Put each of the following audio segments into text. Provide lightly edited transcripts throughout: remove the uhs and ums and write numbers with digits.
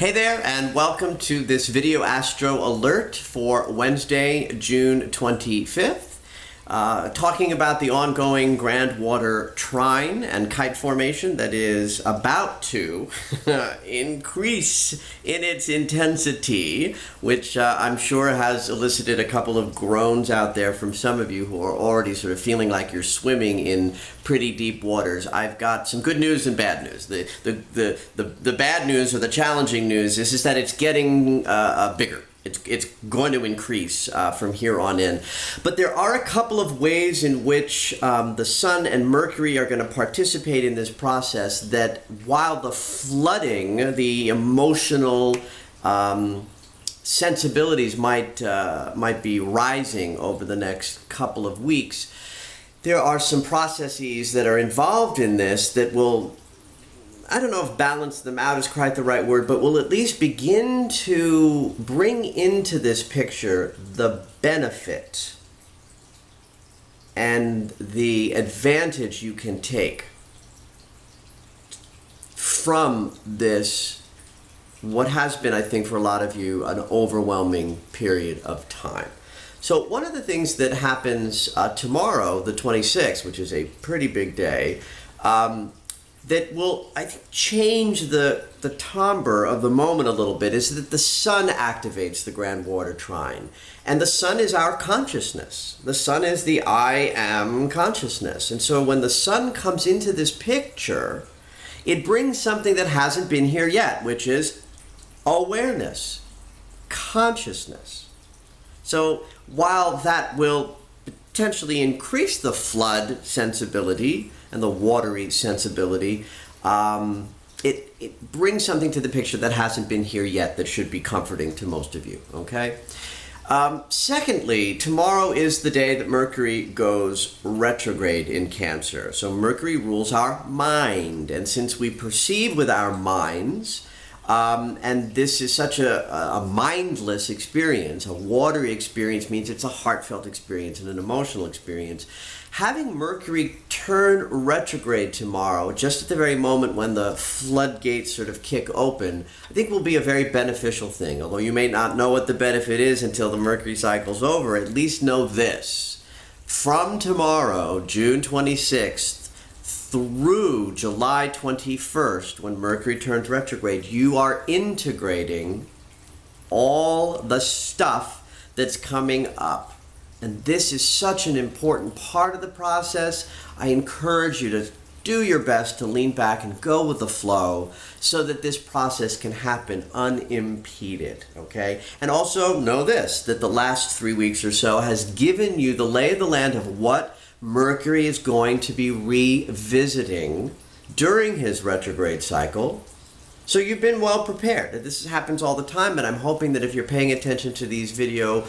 Hey there, and welcome to this video astro alert for Wednesday, June 25th. Talking about the ongoing Grand Water Trine and kite formation that is about to increase in its intensity, which I'm sure has elicited a couple of groans out there from some of you who are already sort of feeling like you're swimming in pretty deep waters. I've got some good news and bad news. The bad news, or the challenging news, is that it's getting bigger. It's going to increase from here on in. But there are a couple of ways in which the Sun and Mercury are going to participate in this process that, while the flooding, the emotional sensibilities might be rising over the next couple of weeks, there are some processes that are involved in this that will, I don't know if balance them out is quite the right word, but will at least begin to bring into this picture the benefit and the advantage you can take from this, what has been, I think, for a lot of you, an overwhelming period of time. So one of the things that happens tomorrow, the 26th, which is a pretty big day, that will, I think, change the timbre of the moment a little bit, is that the Sun activates the Grand Water Trine. And the Sun is our consciousness. The Sun is the I am consciousness. And so when the Sun comes into this picture, it brings something that hasn't been here yet, which is awareness, consciousness. So while that will potentially increase the flood sensibility and the watery sensibility, it brings something to the picture that hasn't been here yet that should be comforting to most of you, okay? Secondly, tomorrow is the day that Mercury goes retrograde in Cancer. So Mercury rules our mind, and since we perceive with our minds, and this is such a mindless experience, a watery experience means it's a heartfelt experience and an emotional experience. Having Mercury turn retrograde tomorrow, just at the very moment when the floodgates sort of kick open, I think will be a very beneficial thing. Although you may not know what the benefit is until the Mercury cycle's over, at least know this. From tomorrow, June 26th, through July 21st, when Mercury turns retrograde, you are integrating all the stuff that's coming up. And this is such an important part of the process. I encourage you to do your best to lean back and go with the flow so that this process can happen unimpeded, okay? And also know this, that the last 3 weeks or so has given you the lay of the land of what Mercury is going to be revisiting during his retrograde cycle. So you've been well prepared. This happens all the time, and I'm hoping that if you're paying attention to these video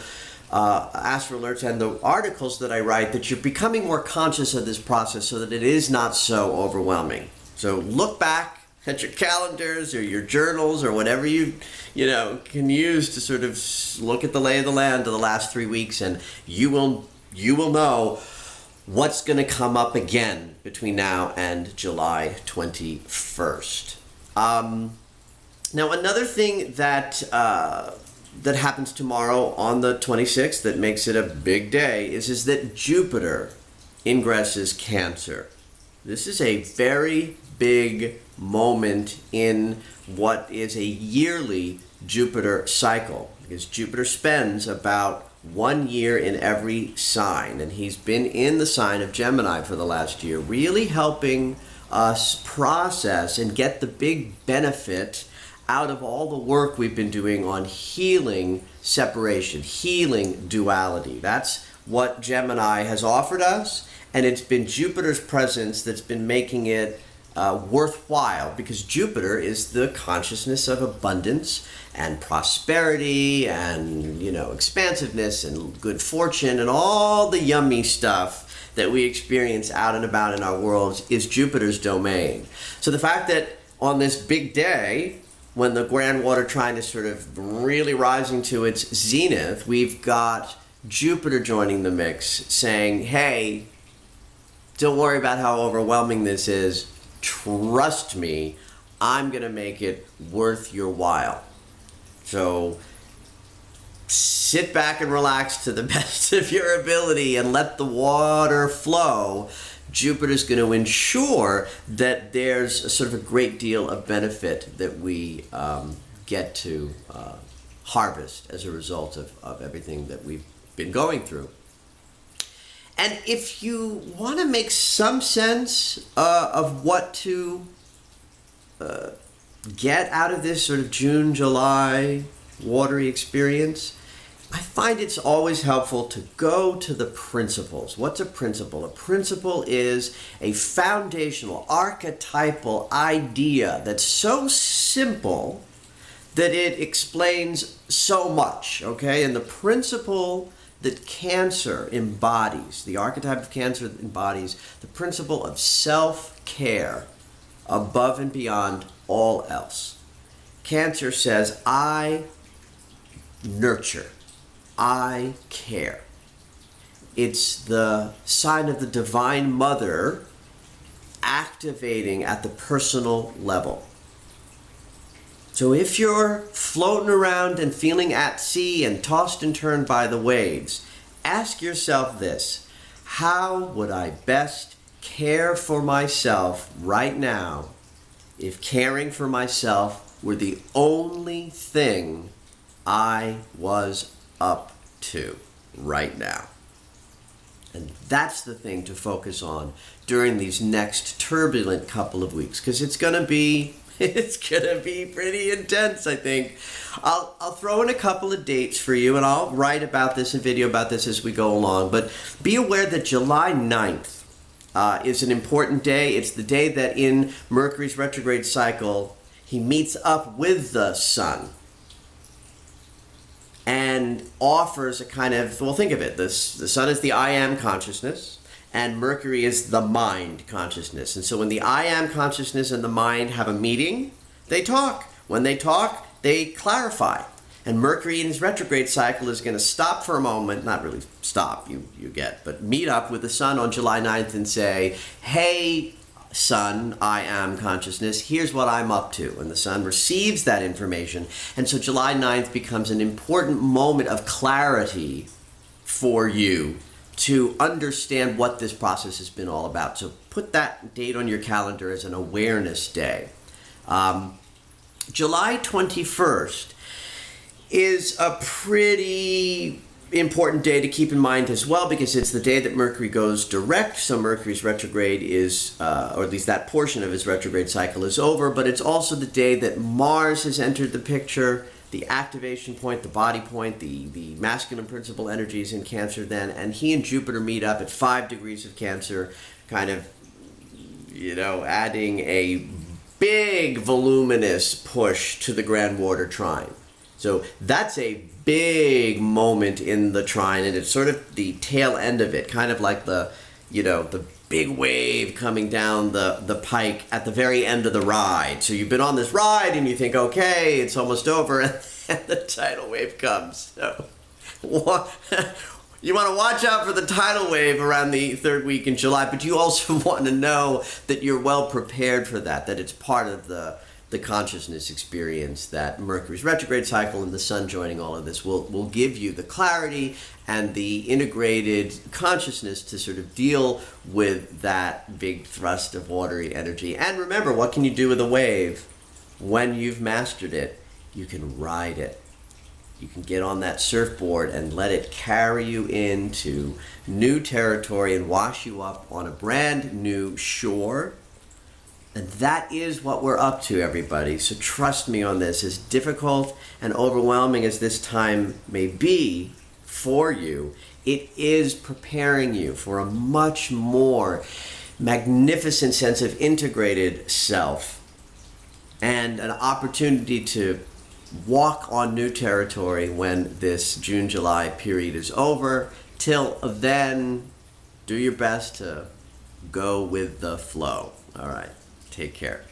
astro alerts and the articles that I write, that you're becoming more conscious of this process so that it is not so overwhelming. So look back at your calendars or your journals or whatever you can use to sort of look at the lay of the land of the last 3 weeks, and you will know what's going to come up again between now and July 21st. Now, another thing that happens tomorrow on the 26th that makes it a big day is that Jupiter ingresses Cancer. This is a very big moment in what is a yearly Jupiter cycle, because Jupiter spends about 1 year in every sign, and he's been in the sign of Gemini for the last year, really helping us process and get the big benefit out of all the work we've been doing on healing separation, healing duality. That's what Gemini has offered us, and it's been Jupiter's presence that's been making it worthwhile, because Jupiter is the consciousness of abundance and prosperity and, expansiveness and good fortune, and all the yummy stuff that we experience out and about in our worlds is Jupiter's domain. So the fact that on this big day, when the Grand Water Trine is sort of really rising to its zenith, we've got Jupiter joining the mix, saying, hey, don't worry about how overwhelming this is. Trust me, I'm going to make it worth your while. So sit back and relax to the best of your ability and let the water flow. Jupiter's going to ensure that there's a sort of a great deal of benefit that we get to harvest as a result of everything that we've been going through. And if you want to make some sense of what to get out of this sort of June, July watery experience, I find it's always helpful to go to the principles. What's a principle? A principle is a foundational, archetypal idea that's so simple that it explains so much, okay? And the principle that Cancer embodies, the archetype of Cancer embodies the principle of self-care above and beyond all else. Cancer says, I nurture, I care. It's the sign of the Divine Mother activating at the personal level. So if you're floating around and feeling at sea and tossed and turned by the waves, ask yourself this: how would I best care for myself right now if caring for myself were the only thing I was up to right now? And that's the thing to focus on during these next turbulent couple of weeks, because it's going to be pretty intense, I think. I'll throw in a couple of dates for you, and I'll write about this and video about this as we go along. But be aware that July 9th is an important day. It's the day that in Mercury's retrograde cycle, he meets up with the sun and offers a kind of, well, think of it. The sun is the I am consciousness, and Mercury is the mind consciousness. And so when the I am consciousness and the mind have a meeting, they talk. When they talk, they clarify. And Mercury in his retrograde cycle is going to stop for a moment, not really stop, you get, but meet up with the sun on July 9th and say, hey, sun, I am consciousness, here's what I'm up to. And the sun receives that information. And so July 9th becomes an important moment of clarity for you to understand what this process has been all about. So put that date on your calendar as an awareness day. July 21st is a pretty important day to keep in mind as well, because it's the day that Mercury goes direct. So Mercury's retrograde is, or at least that portion of his retrograde cycle is over, but it's also the day that Mars has entered the picture, the activation point, the body point, the masculine principle energies in Cancer then, and he and Jupiter meet up at 5 degrees of Cancer, kind of, adding a big voluminous push to the Grand Water Trine. So that's a big moment in the trine, and it's sort of the tail end of it, kind of like the big wave coming down the pike at the very end of the ride. So you've been on this ride and you think, okay, it's almost over, and the tidal wave comes. So you want to watch out for the tidal wave around the third week in July, but you also want to know that you're well prepared for that it's part of the consciousness experience, that Mercury's retrograde cycle and the sun joining all of this will give you the clarity and the integrated consciousness to sort of deal with that big thrust of watery energy. And remember, what can you do with a wave? When you've mastered it, you can ride it. You can get on that surfboard and let it carry you into new territory and wash you up on a brand new shore. And that is what we're up to, everybody. So trust me on this. As difficult and overwhelming as this time may be for you, it is preparing you for a much more magnificent sense of integrated self and an opportunity to walk on new territory when this June-July period is over. Till then, do your best to go with the flow. All right. Take care.